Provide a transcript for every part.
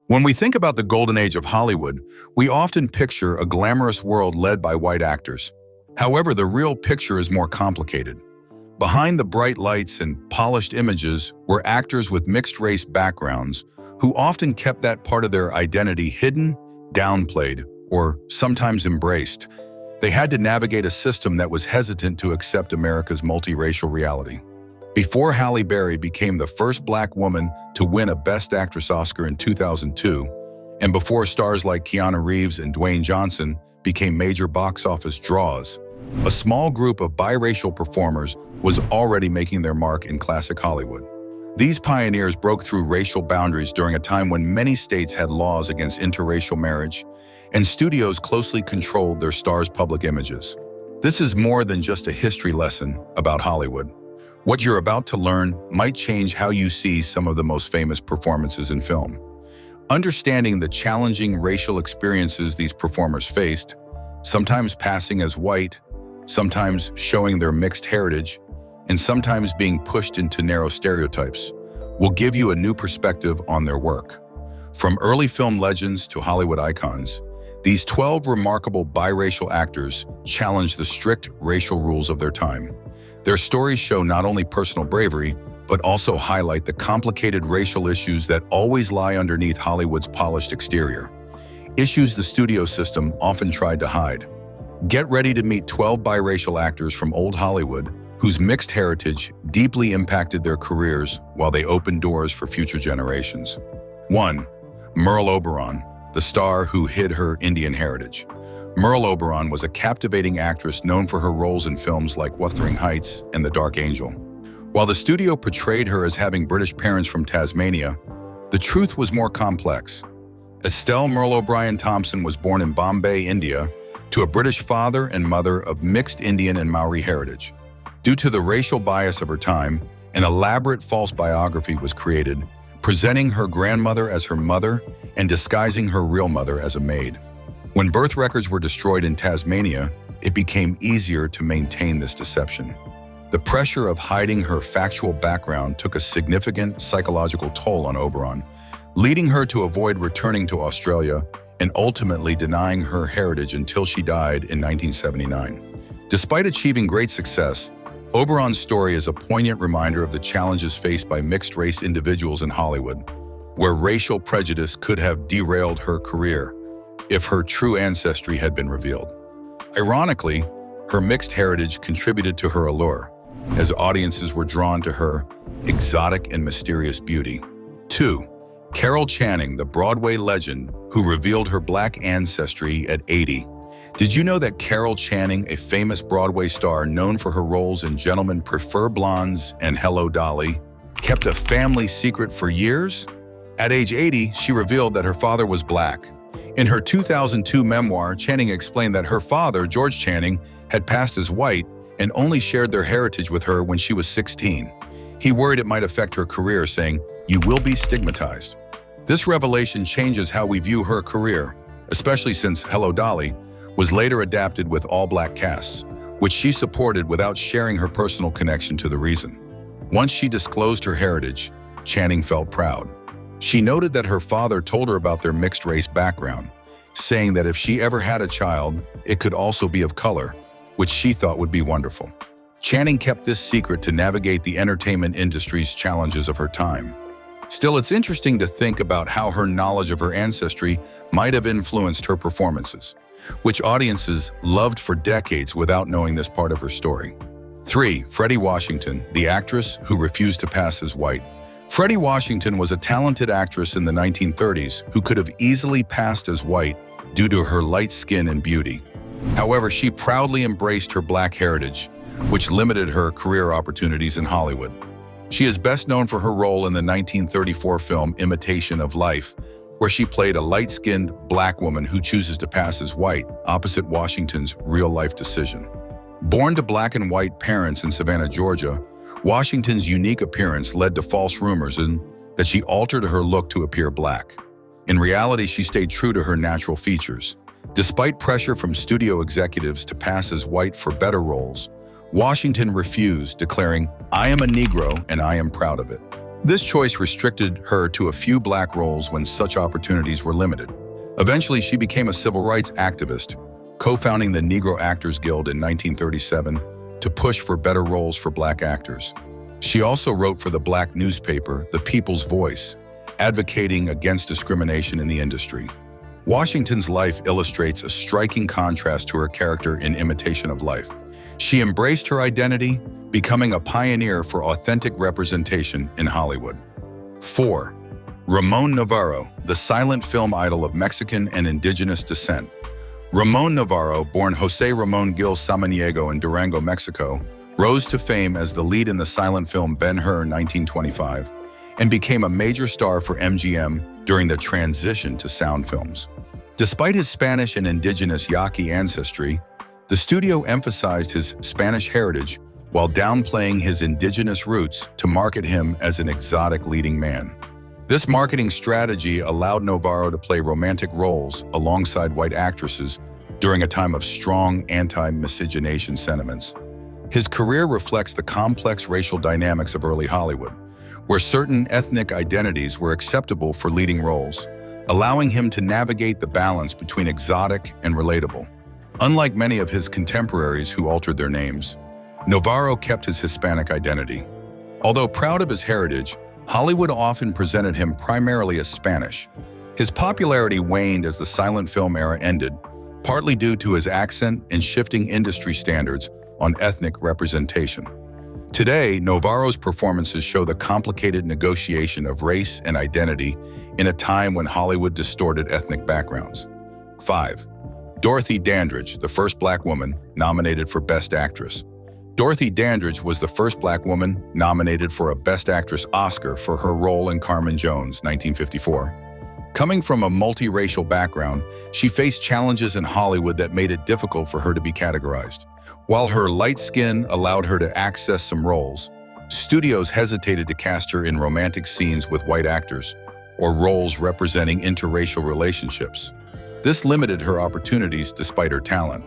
When we think about the golden age of Hollywood, we often picture a glamorous world led by white actors. However, the real picture is more complicated. Behind the bright lights and polished images were actors with mixed-race backgrounds who often kept that part of their identity hidden, downplayed, or sometimes embraced. They had to navigate a system that was hesitant to accept America's multiracial reality. Before Halle Berry became the first Black woman to win a Best Actress Oscar in 2002, and before stars like Keanu Reeves and Dwayne Johnson became major box office draws, a small group of biracial performers was already making their mark in classic Hollywood. These pioneers broke through racial boundaries during a time when many states had laws against interracial marriage, and studios closely controlled their stars' public images. This is more than just a history lesson about Hollywood. What you're about to learn might change how you see some of the most famous performances in film. Understanding the challenging racial experiences these performers faced, sometimes passing as white, sometimes showing their mixed heritage, and sometimes being pushed into narrow stereotypes, will give you a new perspective on their work. From early film legends to Hollywood icons, these 12 remarkable biracial actors challenged the strict racial rules of their time. Their stories show not only personal bravery, but also highlight the complicated racial issues that always lie underneath Hollywood's polished exterior. Issues the studio system often tried to hide. Get ready to meet 12 biracial actors from old Hollywood whose mixed heritage deeply impacted their careers while they opened doors for future generations. 1. Merle Oberon, the star who hid her Indian heritage. Merle Oberon was a captivating actress known for her roles in films like Wuthering Heights and The Dark Angel. While the studio portrayed her as having British parents from Tasmania, the truth was more complex. Estelle Merle O'Brien Thompson was born in Bombay, India, to a British father and mother of mixed Indian and Maori heritage. Due to the racial bias of her time, an elaborate false biography was created, presenting her grandmother as her mother and disguising her real mother as a maid. When birth records were destroyed in Tasmania, it became easier to maintain this deception. The pressure of hiding her factual background took a significant psychological toll on Oberon, leading her to avoid returning to Australia and ultimately denying her heritage until she died in 1979. Despite achieving great success, Oberon's story is a poignant reminder of the challenges faced by mixed-race individuals in Hollywood, where racial prejudice could have derailed her career if her true ancestry had been revealed. Ironically, her mixed heritage contributed to her allure, as audiences were drawn to her exotic and mysterious beauty. 2. Carol Channing, the Broadway legend who revealed her Black ancestry at 80. Did you know that Carol Channing, a famous Broadway star known for her roles in Gentlemen Prefer Blondes and Hello, Dolly, kept a family secret for years? At age 80, she revealed that her father was Black. In her 2002 memoir, Channing explained that her father, George Channing, had passed as white and only shared their heritage with her when she was 16. He worried it might affect her career, saying, "You will be stigmatized." This revelation changes how we view her career, especially since Hello, Dolly was later adapted with all-Black casts, which she supported without sharing her personal connection to the reason. Once she disclosed her heritage, Channing felt proud. She noted that her father told her about their mixed-race background, saying that if she ever had a child, it could also be of color, which she thought would be wonderful. Channing kept this secret to navigate the entertainment industry's challenges of her time. Still, it's interesting to think about how her knowledge of her ancestry might have influenced her performances, which audiences loved for decades without knowing this part of her story. 3. Fredi Washington, the actress who refused to pass as white. Fredi Washington was a talented actress in the 1930s who could have easily passed as white due to her light skin and beauty. However, she proudly embraced her Black heritage, which limited her career opportunities in Hollywood. She is best known for her role in the 1934 film Imitation of Life, where she played a light-skinned Black woman who chooses to pass as white, opposite Washington's real-life decision. Born to Black and white parents in Savannah, Georgia, Washington's unique appearance led to false rumors that she altered her look to appear Black. In reality, she stayed true to her natural features. Despite pressure from studio executives to pass as white for better roles, Washington refused, declaring, "I am a Negro and I am proud of it." This choice restricted her to a few black roles when such opportunities were limited. Eventually, she became a civil rights activist, co-founding the Negro Actors Guild in 1937 to push for better roles for black actors. She also wrote for the black newspaper, The People's Voice, advocating against discrimination in the industry. Washington's life illustrates a striking contrast to her character in Imitation of Life. She embraced her identity, becoming a pioneer for authentic representation in Hollywood. 4. Ramon Novarro, the silent film idol of Mexican and indigenous descent. Ramon Novarro, born José Ramón Gil Samaniego in Durango, Mexico, rose to fame as the lead in the silent film Ben-Hur 1925 and became a major star for MGM during the transition to sound films. Despite his Spanish and indigenous Yaqui ancestry, the studio emphasized his Spanish heritage while downplaying his indigenous roots to market him as an exotic leading man. This marketing strategy allowed Novarro to play romantic roles alongside white actresses during a time of strong anti-miscegenation sentiments. His career reflects the complex racial dynamics of early Hollywood, where certain ethnic identities were acceptable for leading roles, allowing him to navigate the balance between exotic and relatable. Unlike many of his contemporaries who altered their names, Novarro kept his Hispanic identity. Although proud of his heritage, Hollywood often presented him primarily as Spanish. His popularity waned as the silent film era ended, partly due to his accent and shifting industry standards on ethnic representation. Today, Novarro's performances show the complicated negotiation of race and identity in a time when Hollywood distorted ethnic backgrounds. 5. Dorothy Dandridge, the first black woman nominated for Best Actress. Dorothy Dandridge was the first black woman nominated for a Best Actress Oscar for her role in Carmen Jones, 1954. Coming from a multiracial background, she faced challenges in Hollywood that made it difficult for her to be categorized. While her light skin allowed her to access some roles, studios hesitated to cast her in romantic scenes with white actors or roles representing interracial relationships. This limited her opportunities despite her talent.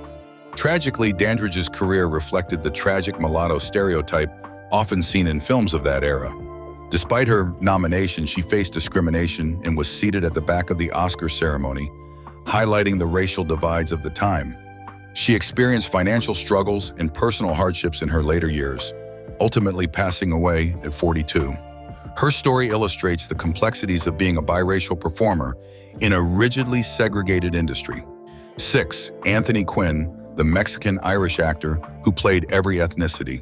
Tragically, Dandridge's career reflected the tragic mulatto stereotype often seen in films of that era. Despite her nomination, she faced discrimination and was seated at the back of the Oscar ceremony, highlighting the racial divides of the time. She experienced financial struggles and personal hardships in her later years, ultimately passing away at 42. Her story illustrates the complexities of being a biracial performer in a rigidly segregated industry. 6. Anthony Quinn, the Mexican-Irish actor who played every ethnicity.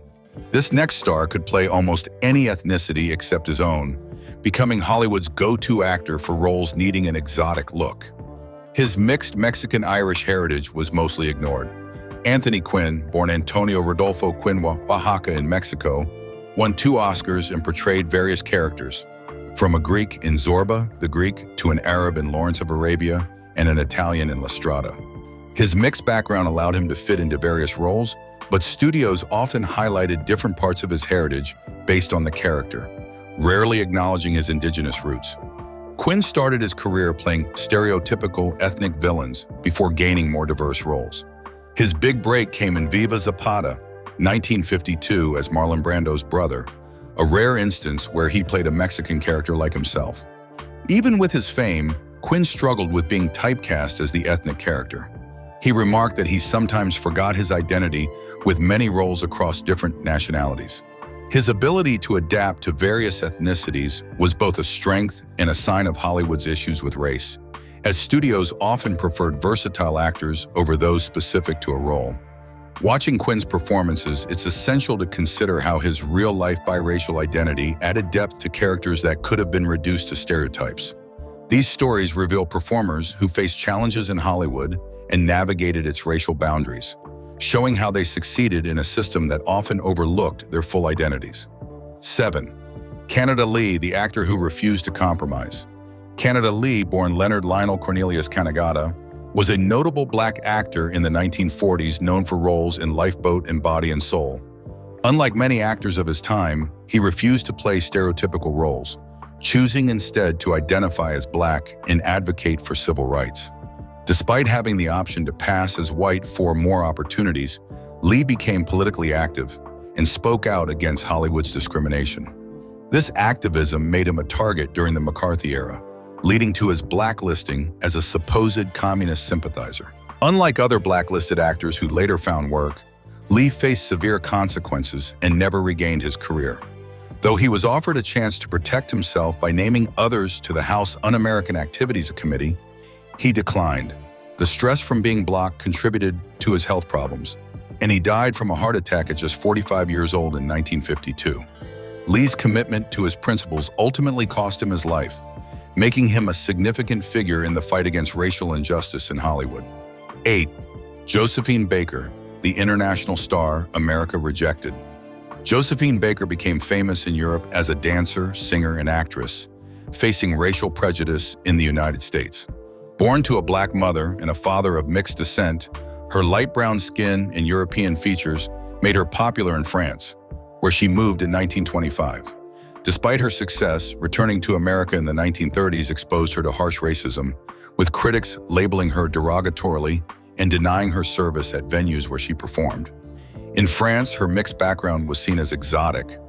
This next star could play almost any ethnicity except his own, becoming Hollywood's go-to actor for roles needing an exotic look. His mixed Mexican-Irish heritage was mostly ignored. Anthony Quinn, born Antonio Rodolfo Quinn, Oaxaca in Mexico, won 2 Oscars and portrayed various characters, from a Greek in Zorba, the Greek, to an Arab in Lawrence of Arabia, and an Italian in La Strada. His mixed background allowed him to fit into various roles, but studios often highlighted different parts of his heritage based on the character, rarely acknowledging his indigenous roots. Quinn started his career playing stereotypical ethnic villains before gaining more diverse roles. His big break came in Viva Zapata, 1952, as Marlon Brando's brother, a rare instance where he played a Mexican character like himself. Even with his fame, Quinn struggled with being typecast as the ethnic character. He remarked that he sometimes forgot his identity with many roles across different nationalities. His ability to adapt to various ethnicities was both a strength and a sign of Hollywood's issues with race, as studios often preferred versatile actors over those specific to a role. Watching Quinn's performances, it's essential to consider how his real-life biracial identity added depth to characters that could have been reduced to stereotypes. These stories reveal performers who faced challenges in Hollywood and navigated its racial boundaries, showing how they succeeded in a system that often overlooked their full identities. 7. Canada Lee, the actor who refused to compromise. Canada Lee, born Leonard Lionel Cornelius Canagata, was a notable black actor in the 1940s known for roles in Lifeboat and Body and Soul. Unlike many actors of his time, he refused to play stereotypical roles, choosing instead to identify as black and advocate for civil rights. Despite having the option to pass as white for more opportunities, Lee became politically active and spoke out against Hollywood's discrimination. This activism made him a target during the McCarthy era, leading to his blacklisting as a supposed communist sympathizer. Unlike other blacklisted actors who later found work, Lee faced severe consequences and never regained his career. Though he was offered a chance to protect himself by naming others to the House Un-American Activities Committee, he declined. The stress from being blocked contributed to his health problems, and he died from a heart attack at just 45 years old in 1952. Lee's commitment to his principles ultimately cost him his life, making him a significant figure in the fight against racial injustice in Hollywood. 8. Josephine Baker, the international star America rejected. Josephine Baker became famous in Europe as a dancer, singer, and actress, facing racial prejudice in the United States. Born to a black mother and a father of mixed descent, her light brown skin and European features made her popular in France, where she moved in 1925. Despite her success, returning to America in the 1930s exposed her to harsh racism, with critics labeling her derogatorily and denying her service at venues where she performed. In France, her mixed background was seen as exotic,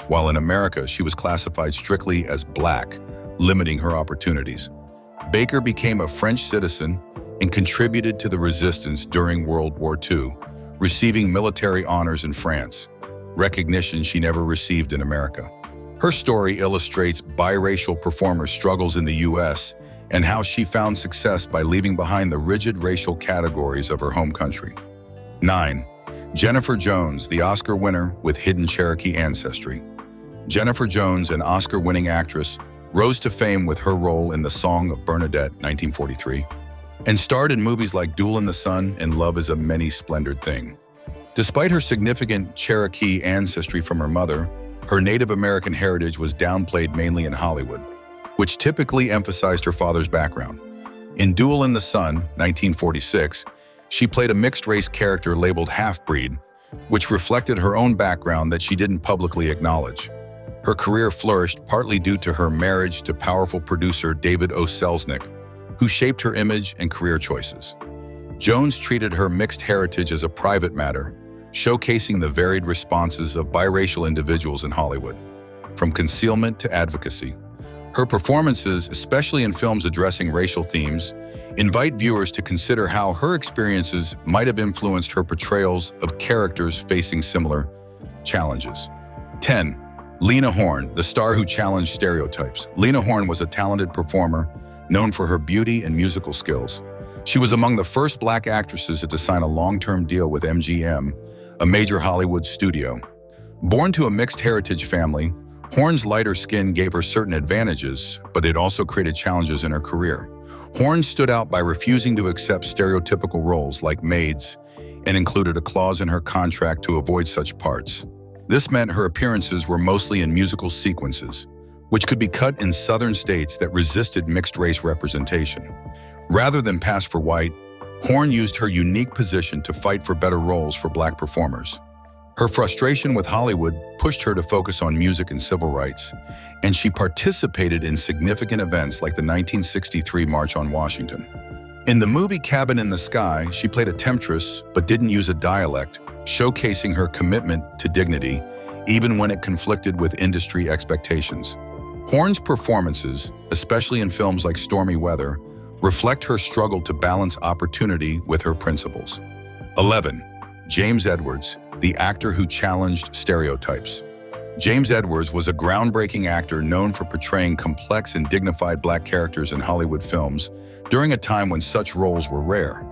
while in America, she was classified strictly as black, limiting her opportunities. Baker became a French citizen and contributed to the resistance during World War II, receiving military honors in France, recognition she never received in America. Her story illustrates biracial performers' struggles in the U.S. and how she found success by leaving behind the rigid racial categories of her home country. 9. Jennifer Jones, the Oscar winner with hidden Cherokee ancestry. Jennifer Jones, an Oscar-winning actress, rose to fame with her role in The Song of Bernadette, 1943, and starred in movies like Duel in the Sun and Love is a Many-Splendored Thing. Despite her significant Cherokee ancestry from her mother, her Native American heritage was downplayed mainly in Hollywood, which typically emphasized her father's background. In Duel in the Sun, 1946, she played a mixed-race character labeled half-breed, which reflected her own background that she didn't publicly acknowledge. Her career flourished partly due to her marriage to powerful producer David O. Selznick, who shaped her image and career choices. Jones treated her mixed heritage as a private matter, showcasing the varied responses of biracial individuals in Hollywood, from concealment to advocacy. Her performances, especially in films addressing racial themes, invite viewers to consider how her experiences might have influenced her portrayals of characters facing similar challenges. 10. Lena Horne, the star who challenged stereotypes. Lena Horne was a talented performer known for her beauty and musical skills. She was among the first black actresses to sign a long-term deal with MGM, a major Hollywood studio. Born to a mixed heritage family, Horne's lighter skin gave her certain advantages, but it also created challenges in her career. Horne stood out by refusing to accept stereotypical roles like maids and included a clause in her contract to avoid such parts. This meant her appearances were mostly in musical sequences, which could be cut in southern states that resisted mixed-race representation. Rather than pass for white, Horne used her unique position to fight for better roles for black performers. Her frustration with Hollywood pushed her to focus on music and civil rights, and she participated in significant events like the 1963 March on Washington. In the movie Cabin in the Sky, she played a temptress but didn't use a dialect, showcasing her commitment to dignity, even when it conflicted with industry expectations. Horne's performances, especially in films like Stormy Weather, reflect her struggle to balance opportunity with her principles. 11. James Edwards, the actor who challenged stereotypes. James Edwards was a groundbreaking actor known for portraying complex and dignified black characters in Hollywood films during a time when such roles were rare.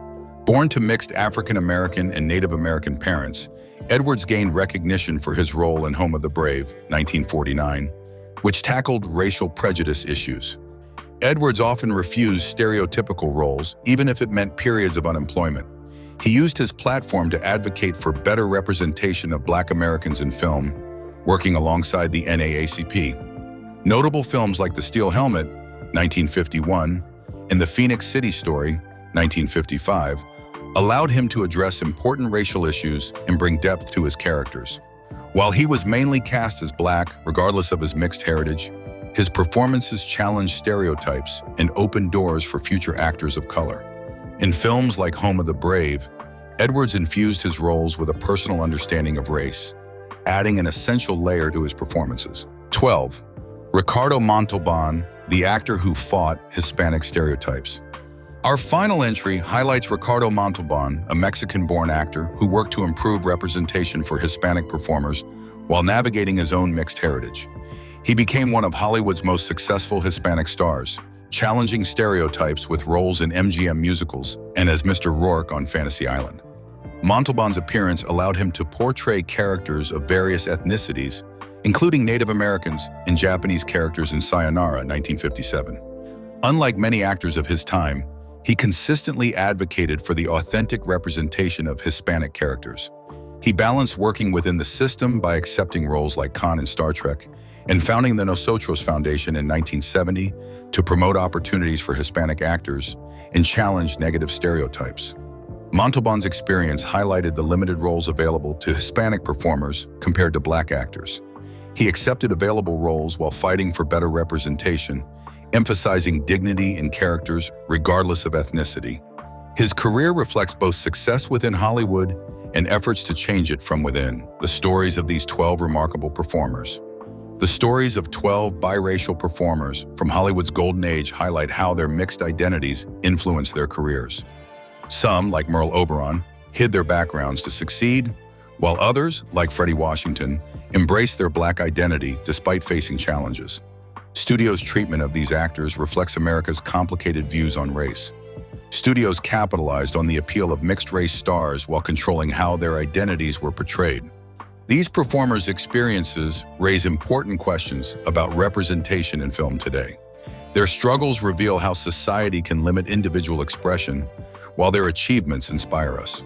Born to mixed African American and Native American parents, Edwards gained recognition for his role in Home of the Brave, 1949, which tackled racial prejudice issues. Edwards often refused stereotypical roles, even if it meant periods of unemployment. He used his platform to advocate for better representation of Black Americans in film, working alongside the NAACP. Notable films like The Steel Helmet, 1951, and The Phoenix City Story, 1955, allowed him to address important racial issues and bring depth to his characters. While he was mainly cast as black, regardless of his mixed heritage, his performances challenged stereotypes and opened doors for future actors of color. In films like Home of the Brave, Edwards infused his roles with a personal understanding of race, adding an essential layer to his performances. 12. Ricardo Montalban, the actor who fought Hispanic stereotypes. Our final entry highlights Ricardo Montalban, a Mexican-born actor who worked to improve representation for Hispanic performers while navigating his own mixed heritage. He became one of Hollywood's most successful Hispanic stars, challenging stereotypes with roles in MGM musicals and as Mr. Rourke on Fantasy Island. Montalban's appearance allowed him to portray characters of various ethnicities, including Native Americans and Japanese characters in Sayonara, 1957. Unlike many actors of his time, he consistently advocated for the authentic representation of Hispanic characters. He balanced working within the system by accepting roles like Khan in Star Trek and founding the Nosotros Foundation in 1970 to promote opportunities for Hispanic actors and challenge negative stereotypes. Montalban's experience highlighted the limited roles available to Hispanic performers compared to Black actors. He accepted available roles while fighting for better representation, emphasizing dignity in characters regardless of ethnicity. His career reflects both success within Hollywood and efforts to change it from within. The stories of these 12 remarkable performers. The stories of 12 biracial performers from Hollywood's golden age highlight how their mixed identities influenced their careers. Some, like Merle Oberon, hid their backgrounds to succeed, while others, like Fredi Washington, embraced their Black identity despite facing challenges. Studios' treatment of these actors reflects America's complicated views on race. Studios capitalized on the appeal of mixed-race stars while controlling how their identities were portrayed. These performers' experiences raise important questions about representation in film today. Their struggles reveal how society can limit individual expression, while their achievements inspire us.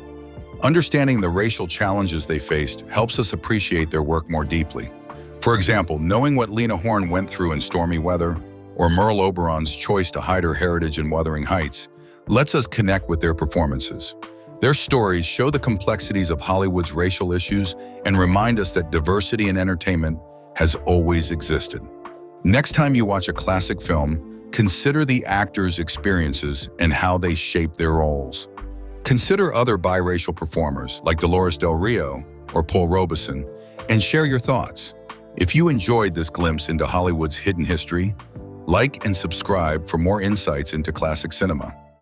Understanding the racial challenges they faced helps us appreciate their work more deeply. For example, knowing what Lena Horne went through in Stormy Weather, or Merle Oberon's choice to hide her heritage in Wuthering Heights, lets us connect with their performances. Their stories show the complexities of Hollywood's racial issues and remind us that diversity in entertainment has always existed. Next time you watch a classic film, consider the actors' experiences and how they shape their roles. Consider other biracial performers like Dolores Del Rio or Paul Robeson and share your thoughts. If you enjoyed this glimpse into Hollywood's hidden history, like and subscribe for more insights into classic cinema.